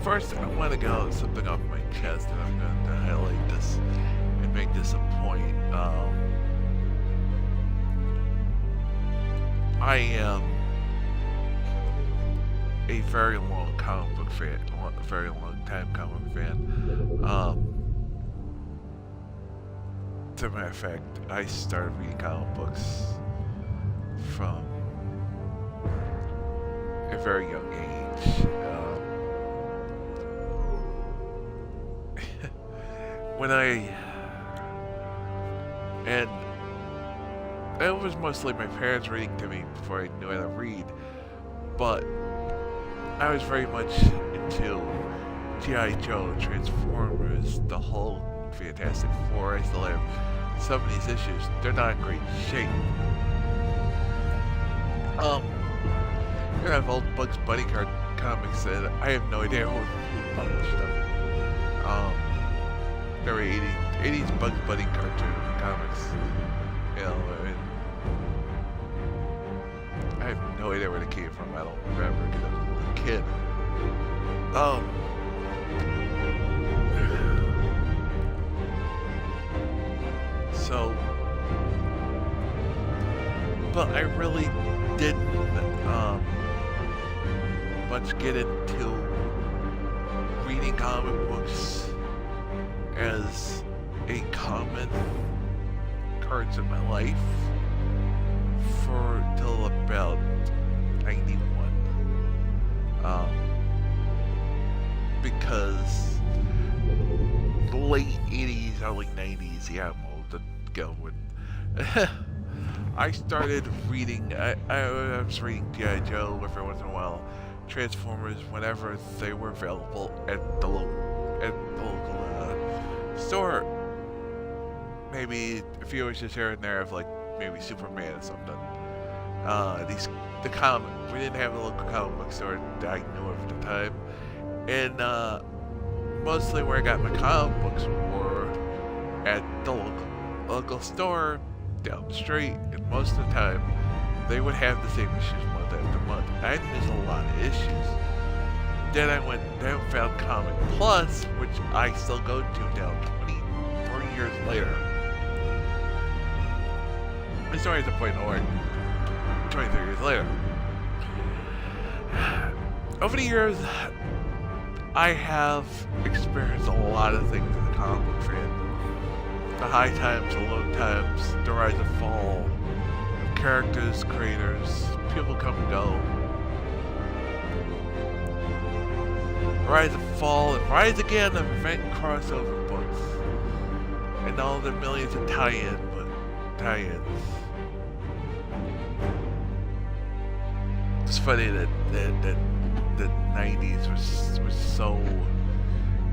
first I want to get something off my chest, and I'm going to highlight this and make this a point. I am a very long comic book fan, a very long time comic book fan. As a matter of fact, I started reading comic books from a very young age. And it was mostly my parents reading to me before I knew how to read, but I was very much into G.I. Joe, Transformers, the Hulk, Fantastic Four. I still have some of these issues. They're not in great shape. You have old Bugs Bunny comics that I have no idea who published them. There were 80s Bugs Bunny cartoon comics. You know, I have no idea where they came from. I don't remember because I was a little kid. But I really didn't much get into reading comic books as a common occurrence in my life for till about 91. Because the late 80s, early 90s, yeah, I'm old to go with. I started reading, I was reading G.I. Joe every once in a while, Transformers whenever they were available at the local store. Maybe a few issues here and there of like maybe Superman or something. We didn't have a local comic book store that I knew of at the time. And mostly where I got my comic books were at the local store down the street, and most of the time they would have the same issues month after month. I missed a lot of issues. Then I went down and found Comic Plus, which I still go to now 23 years later. It's always a point of 23 years later. Over the years, I have experienced a lot of things in the comic book fandom. The high times, the low times, the rise and fall, characters, creators, people come and go. Rise and fall, and rise again of event crossover books. And all the millions of tie-ins. It's funny that the 90s was so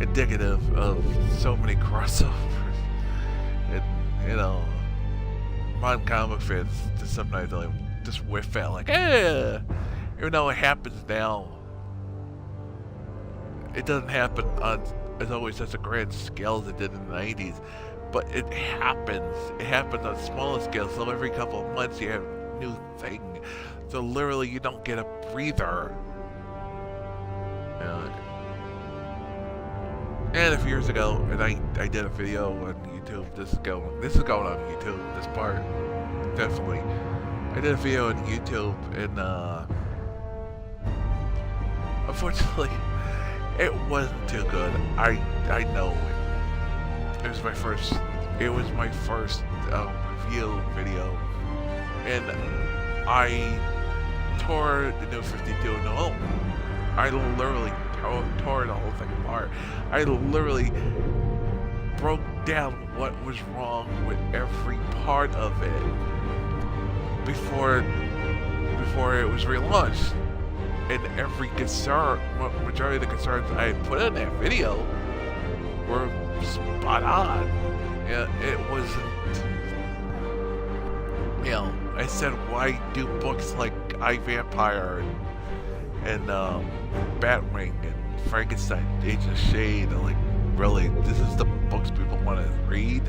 indicative of so many crossovers. And, you know, modern comic fans just sometimes they'll just whiff out like, eh! Even though it happens now, it doesn't happen on, as always, such a grand scale as it did in the 90s. But it happens. It happens on smaller scales. So every couple of months you have a new thing. So literally you don't get a breather. And a few years ago, and I did a video on YouTube. This is going on YouTube. This part, definitely. I did a video on YouTube, and unfortunately, it wasn't too good. I know it. It was my first review video, and I tore the New 52 no. I literally tore the whole thing apart. I literally broke down what was wrong with every part of it before it was relaunched. And every concern, majority of the concerns I had put in that video were spot on. Yeah, it wasn't, you know, I said, why do books like I, Vampire and Batwing and Frankenstein, Agent of Shade, and like, really, this is the books people want to read?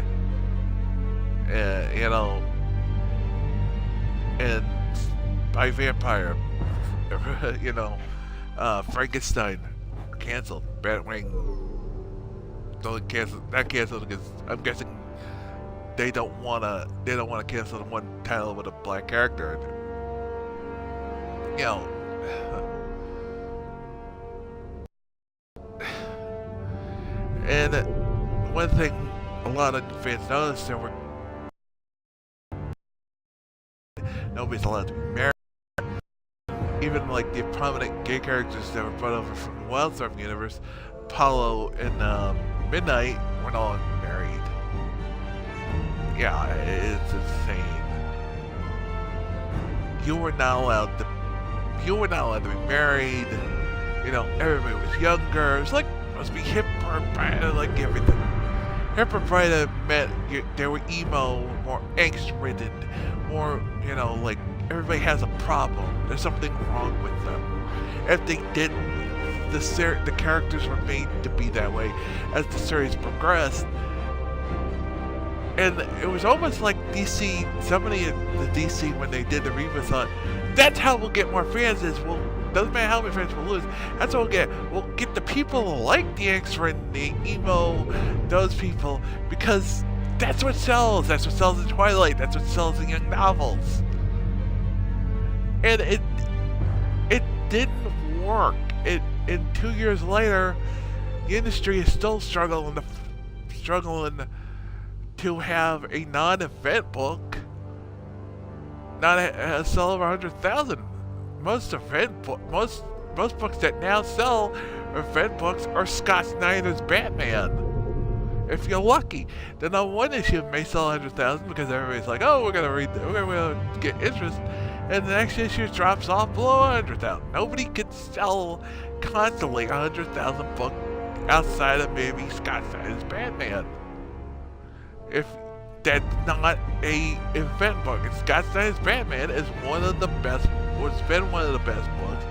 You know, and I, Vampire, you know, Frankenstein, canceled. Batwing not canceled because I'm guessing they don't wanna cancel the one title with a black character. You know, and one thing a lot of fans noticed, there were nobody's allowed to be married. Even like the prominent gay characters that were brought over from the Wildstorm universe, Apollo and Midnight, were not married. Yeah, it's insane. You were not allowed to be married. You know, everybody was younger. It was like supposed to be hip or brighter, like everything. Hip or brighter meant they were emo, more angst-ridden, more, you know, like everybody has a problem. There's something wrong with them. If they didn't, the characters were made to be that way as the series progressed. And it was almost like DC, somebody at the DC, when they did the reboot, thought, that's how we'll get more fans, is we'll, doesn't matter how many fans we'll lose, that's what we'll get the people who like the X-Men, the emo, those people, because that's what sells in Twilight, that's what sells in young novels. And it didn't work. And 2 years later, the industry is still struggling to have a non-event book not sell over 100,000. Most books that now sell event books are Scott Snyder's Batman. If you're lucky, then on one issue it may sell 100,000 because everybody's like, oh, we're gonna get interest, and the next issue drops off below 100,000. Nobody can sell constantly 100,000 books outside of maybe Scott Snyder's Batman. If that's not a event book, and Scott Snyder's Batman is one of the best, or it's been one of the best books,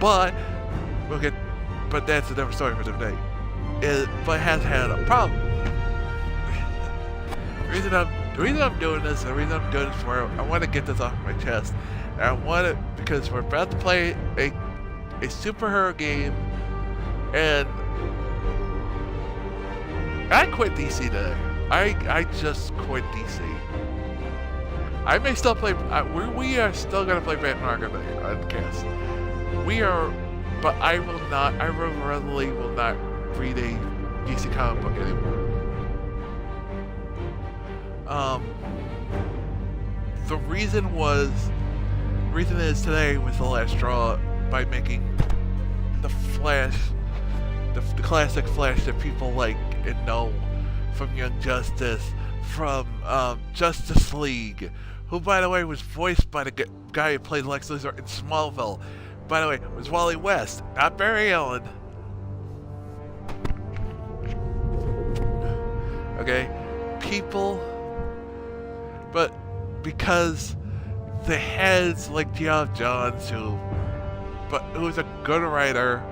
but that's a different story for today. But has had a problem. The reason I'm doing this, the reason I'm doing this for, I want to get this off my chest. And I want it because we're about to play a superhero game, and I quit DC today. I just quit DC. I may still play. We are still gonna play Batman Arkham Knight on the cast. We are, but I will not. I readily will not read a DC comic book anymore. The reason is today was the last straw by making the Flash, the classic Flash that people like and know from Young Justice, from Justice League, who, by the way, was voiced by the guy who played Lex Luthor in Smallville. By the way, it was Wally West, not Barry Allen. Okay, people, but because the heads like Geoff Johns, who's a good writer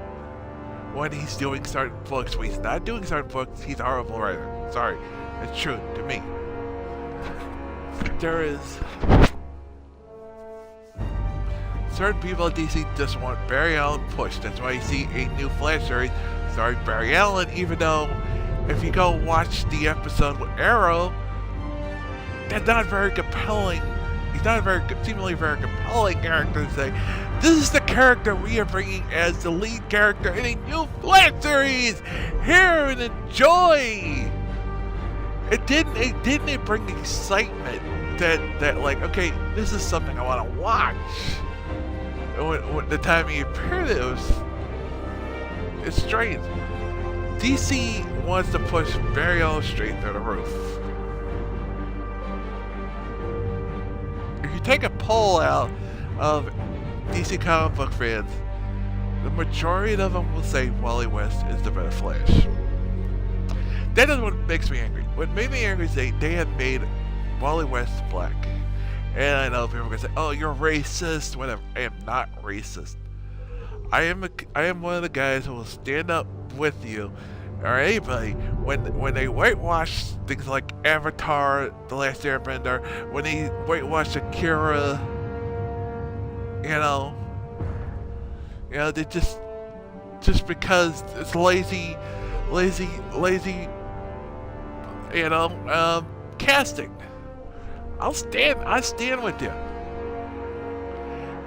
when he's doing certain books. When he's not doing certain books, he's a horrible writer. Sorry, it's true to me. There is certain people at DC just want Barry Allen pushed. That's why you see a new Flash series starring Barry Allen, even though if you go watch the episode with Arrow, that's not very compelling. He's not seemingly very compelling character to say, this is the character we are bringing as the lead character in a new Flash series. Here and enjoy. It didn't bring excitement that like, okay, this is something I want to watch. When the time he appeared, it's strange. DC wants to push Barry Allen straight through the roof. If you take a poll out of DC comic book fans, the majority of them will say Wally West is the better Flash. That is what makes me angry. What made me angry is they have made Wally West black. And I know people are going to say, oh, you're racist, whatever. I am not racist. I am one of the guys who will stand up with you, or anybody, when they whitewash things like Avatar, The Last Airbender, when they whitewash Akira, you know, they just, just because it's lazy, casting. I stand with you.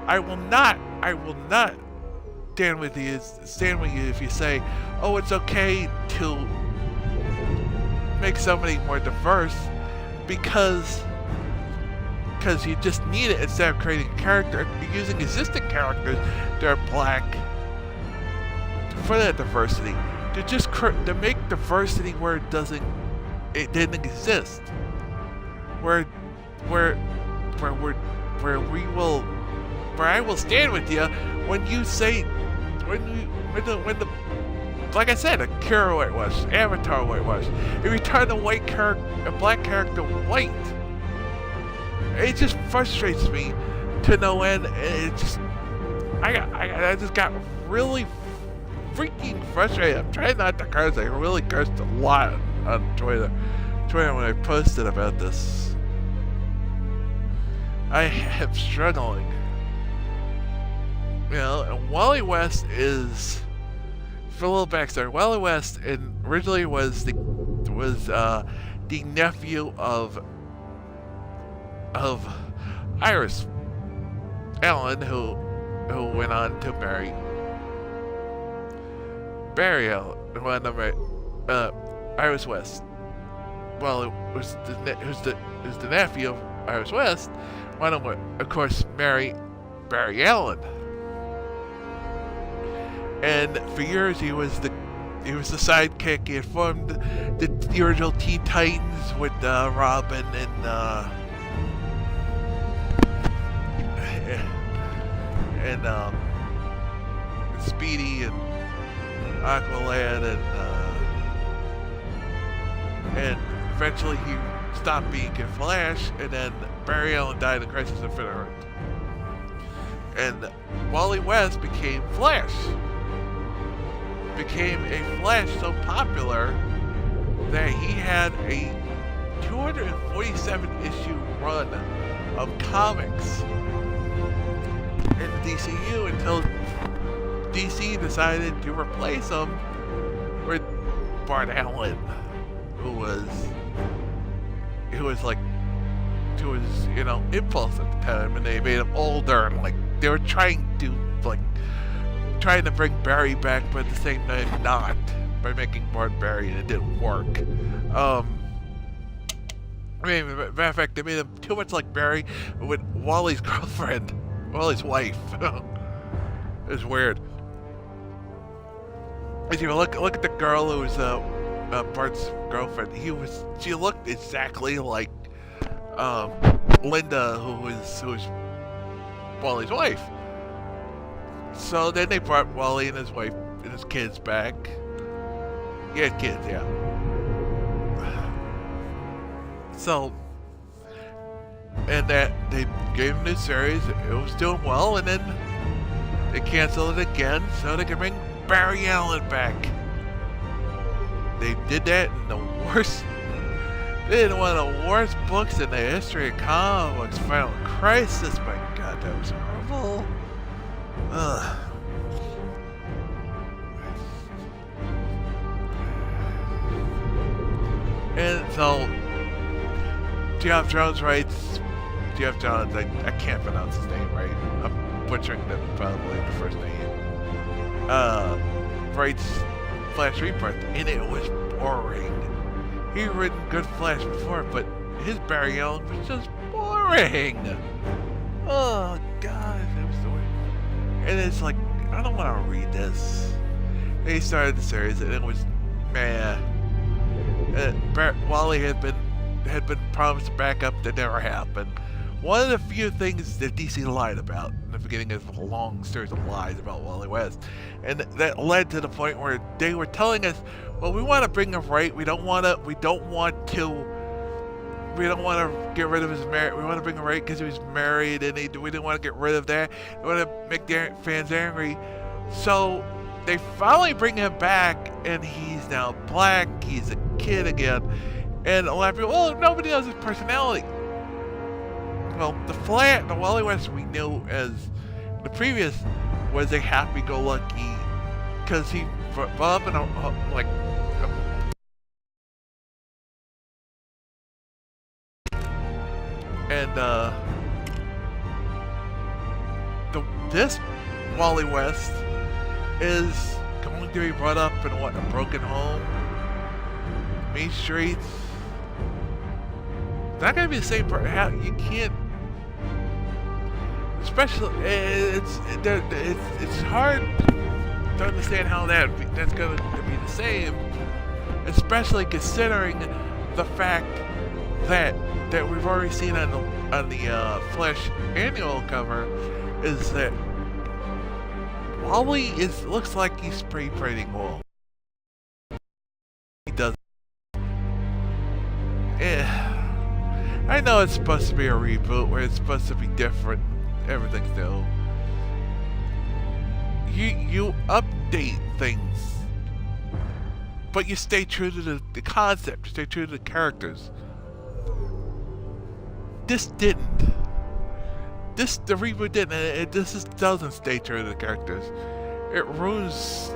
I will not stand with you if you say, oh, it's okay to make somebody more diverse because you just need it instead of creating a character, using existing characters that are black for that diversity. To make diversity where it didn't exist. Where I will stand with you when you say when the like I said, Akira whitewash, Avatar whitewash. If you turn a black character white, it just frustrates me to no end. It just I just got really freaking frustrated. I'm trying not to curse. I really cursed a lot on Twitter when I posted about this. I am struggling. You know, and Wally West is, for a little backstory, Wally West originally was the nephew of Iris Allen, who went on to marry Barry Allen, Iris West. Well, it was who's the nephew of Iris West, went on, of course, marry Barry Allen. And for years he was the sidekick. He had formed the original Teen Titans with Robin and Speedy and Aqualad and eventually he stopped being in Flash, and then Barry Allen died in Crisis on Infinite Earth. And Wally West became Flash. Became a Flash so popular that he had a 247 issue run of comics in the DCU until DC decided to replace him with Bart Allen, who was Impulse at the time, and they made him older, and they were trying to bring Barry back, but at the same time not, by making Bart Barry, and it didn't work. Matter of fact, they made him too much like Barry with Wally's girlfriend, Wally's wife. It was weird. If you look at the girl who was Bart's girlfriend, she looked exactly like Linda, who was Wally's wife. So then they brought Wally and his wife and his kids back. He had kids, yeah. So, and that they gave him this series. It was doing well, and then they canceled it again so they could bring Barry Allen back. They did that in the worst. They did one of the worst books in the history of comic books, Final Crisis. My God, that was horrible. Ugh. And so, Geoff Johns writes. Geoff Johns, I can't pronounce his name right. I'm butchering probably the first name. Writes Flash Rebirth, and it was boring. He'd written good Flash before, but his Barry Allen was just boring. Oh God, that was the way. And it's like, I don't want to read this. They started the series, and it was meh. Wally had been promised a backup that never happened. One of the few things that DC lied about in the beginning of a long series of lies about Wally West, and that led to the point where they were telling us, well, we want to bring him right. We don't want to get rid of his marriage. We want to bring him right because he was married, and we didn't want to get rid of that. We want to make the fans angry. So they finally bring him back, and he's now black. He's a kid again, and a lot of people, oh, nobody knows his personality. Well, the Wally West we knew as the previous was a happy-go-lucky because he brought up in a, like, and this Wally West is going to be brought up in what, a broken home, mean streets. It's not going to be the same. You can't. Especially, it's hard to understand how that's going to be the same, especially considering the fact that we've already seen on the Flash annual cover is that Wally looks like he's spray painting Wall. He does. I know it's supposed to be a reboot where it's supposed to be different. Everything's new. You update things, but you stay true to the concept. You stay true to the characters. This didn't. The reboot didn't. This doesn't stay true to the characters. It ruins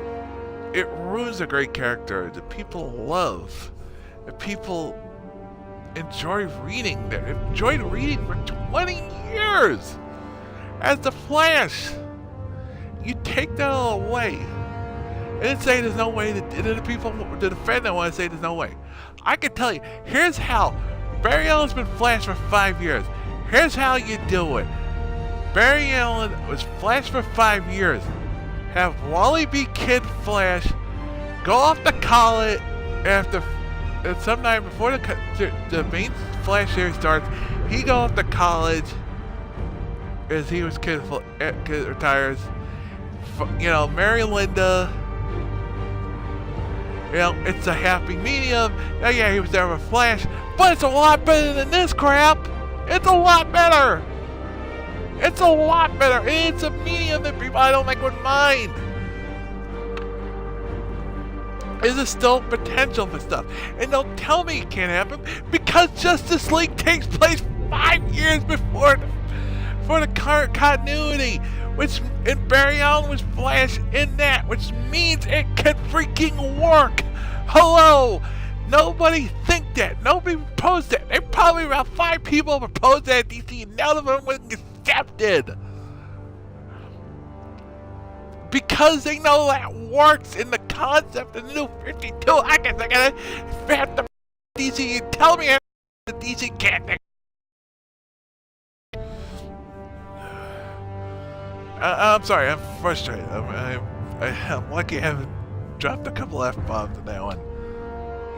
a great character that people love, that people enjoy reading. That enjoyed reading for 20 years. As the Flash, you take that all away, and say there's no way. The defender want to say there's no way. I can tell you. Here's how. Barry Allen's been Flash for 5 years. Here's how you do it. Barry Allen was Flash for 5 years. Have Wally be Kid Flash. Go off to college sometime before the main Flash series starts. He go off to college. As he was kid retires, Mary Linda, it's a happy medium. Oh yeah, he was there with Flash, but it's a lot better than this crap. It's a lot better. It's a lot better. It's a medium that people I don't think would mind. There's still potential for stuff, and don't tell me it can't happen because Justice League takes place 5 years before. For the current continuity, and Barry Allen was Flash in that, which means it can freaking work. Hello, nobody think that. Nobody proposed that. They probably around 5 people proposed that at DC, and none of them was accepted because they know that works in the concept of the New 52. I can think of it. DC, you tell me the DC can't think. I'm sorry, I'm frustrated. I'm lucky I haven't dropped a couple F-bombs in that one.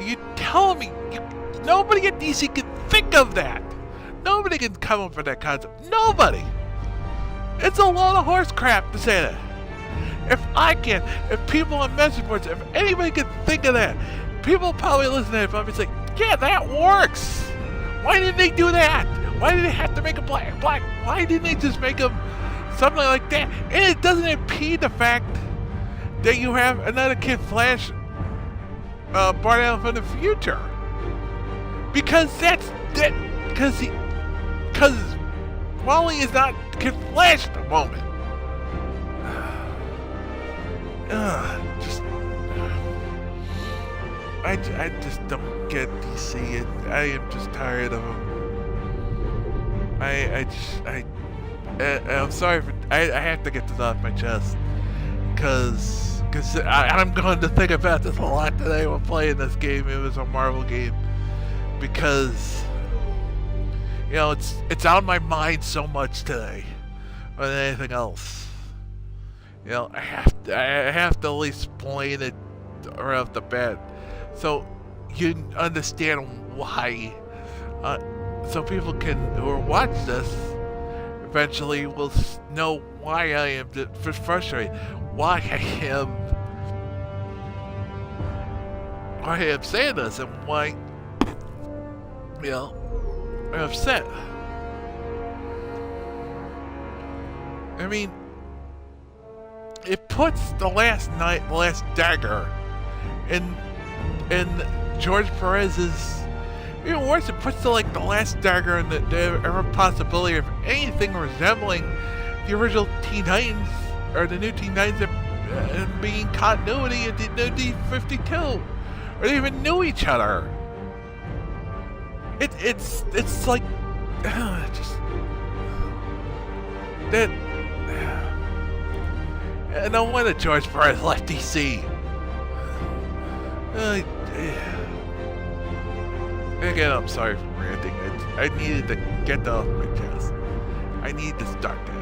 You tell me, nobody at DC can think of that. Nobody can come up with that concept. Nobody. It's a load of horse crap to say that. If I can, if people on message boards, if anybody can think of that, people probably listen to it probably say, yeah, that works. Why didn't they do that? Why did they have to make a black? Why didn't they just make them something like that? And it doesn't impede the fact that you have another Kid Flash Bart Allen from the future. Because because Wally is not Kid Flash at the moment. I just don't get DC. I am just tired of them. I'm sorry for I have to get this off my chest because I'm going to think about this a lot today while playing this game. It was a Marvel game because it's on my mind so much today more than anything else. I have to at least explain it right off the bat so you understand why. So people who watch this eventually will know why I am frustrated, why I am saying this, and why I'm upset. I mean, it puts the last dagger in George Perez's. Even worse, it puts the last dagger in the ever possibility of anything resembling the original Teen Titans or the new Teen Titans being continuity and no D52, or they even knew each other. It's like just that. And no wonder George Perez left DC. Again, I'm sorry for ranting. I needed to get that off my chest. I need to start that.